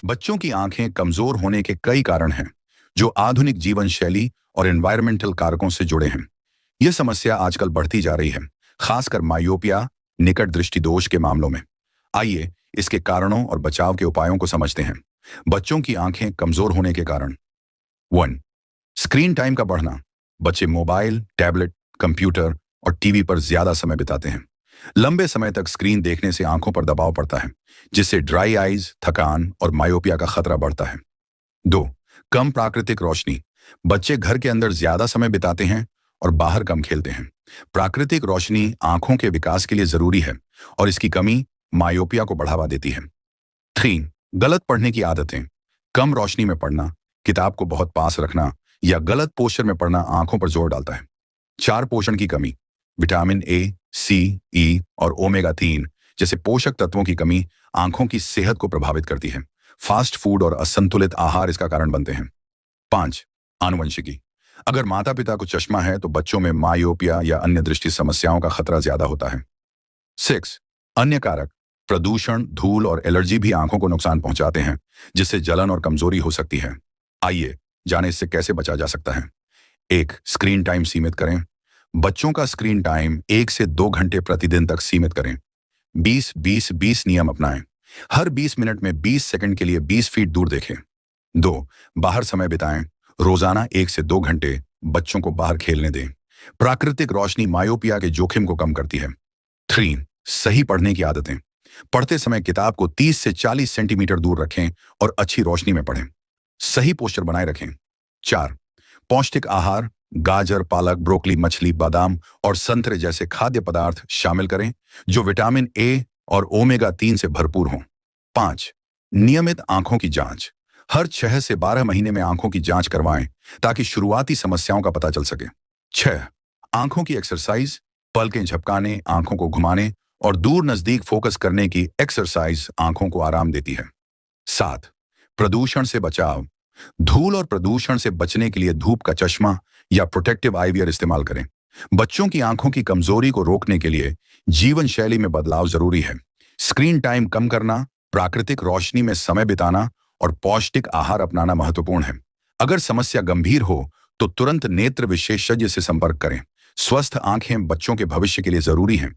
बच्चों की आंखें कमजोर होने के कई कारण हैं, जो आधुनिक जीवन शैली और एनवायरमेंटल कारकों से जुड़े हैं। यह समस्या आजकल बढ़ती जा रही है, खासकर मायोपिया, निकट दृष्टि दोष के मामलों में। आइए इसके कारणों और बचाव के उपायों को समझते हैं। बच्चों की आंखें कमजोर होने के कारण। 1. स्क्रीन टाइम का बढ़ना। बच्चे मोबाइल, टैबलेट, कंप्यूटर और टीवी पर ज्यादा समय बिताते हैं। लंबे समय तक स्क्रीन देखने से आंखों पर दबाव पड़ता है, जिससे ड्राई आईज, थकान और मायोपिया का खतरा बढ़ता है। 2. कम प्राकृतिक रोशनी। बच्चे घर के अंदर ज्यादा समय बिताते हैं और बाहर कम खेलते हैं। प्राकृतिक रोशनी आंखों के विकास के लिए जरूरी है और इसकी कमी मायोपिया को बढ़ावा देती है। 3. गलत पढ़ने की आदतें। कम रोशनी में पढ़ना, किताब को बहुत पास रखना या गलत पोस्चर में पढ़ना आंखों पर जोर डालता है। 4. पोषण की कमी। विटामिन ए, सी, ई और ओमेगा 3 जैसे पोषक तत्वों की कमी आंखों की सेहत को प्रभावित करती है। फास्ट फूड और असंतुलित आहार इसका कारण बनते हैं। 5. आनुवंशिकी। अगर माता पिता को चश्मा है तो बच्चों में मायोपिया या अन्य दृष्टि समस्याओं का खतरा ज्यादा होता है। 6. अन्य कारक। प्रदूषण, धूल और एलर्जी भी आंखों को नुकसान पहुंचाते हैं, जिससे जलन और कमजोरी हो सकती है। आइए जाने इससे कैसे बचा जा सकता है। 1. स्क्रीन टाइम सीमित करें। बच्चों का स्क्रीन टाइम 1 से 2 घंटे प्रतिदिन तक सीमित करें। 20-20-20 नियम अपनाएं। हर 20 मिनट में 20 सेकंड के लिए 20 फीट दूर देखें। 2. बाहर समय बिताएं। रोजाना 1 से 2 घंटे बच्चों को बाहर खेलने दें। प्राकृतिक रोशनी मायोपिया के जोखिम को कम करती है। 3. सही पढ़ने की आदतें। पढ़ते समय किताब को 30 से 40 सेंटीमीटर दूर रखें और अच्छी रोशनी में पढ़ें। सही पोस्चर बनाए रखें। 4. पौष्टिक आहार, गाजर, पालक, ब्रोकली, मछली, बादाम और संतरे जैसे खाद्य पदार्थ शामिल करें, जो विटामिन ए और ओमेगा 3 से भरपूर हों। 5. नियमित आंखों की जांच। हर 6 से 12 महीने में आंखों की जांच करवाएं, ताकि शुरुआती समस्याओं का पता चल सके। 6. आंखों की एक्सरसाइज। पलकें झपकाने, आंखों को घुमाने और दूर नजदीक फोकस करने की एक्सरसाइज आंखों को आराम देती है। 7. प्रदूषण से बचाव। धूल और प्रदूषण से बचने के लिए धूप का चश्मा या प्रोटेक्टिव आईवियर इस्तेमाल करें। बच्चों की आंखों की कमजोरी को रोकने के लिए जीवन शैली में बदलाव जरूरी है। स्क्रीन टाइम कम करना, प्राकृतिक रोशनी में समय बिताना और पौष्टिक आहार अपनाना महत्वपूर्ण है। अगर समस्या गंभीर हो तो तुरंत नेत्र विशेषज्ञ से संपर्क करें। स्वस्थ आंखें बच्चों के भविष्य के लिए जरूरी हैं।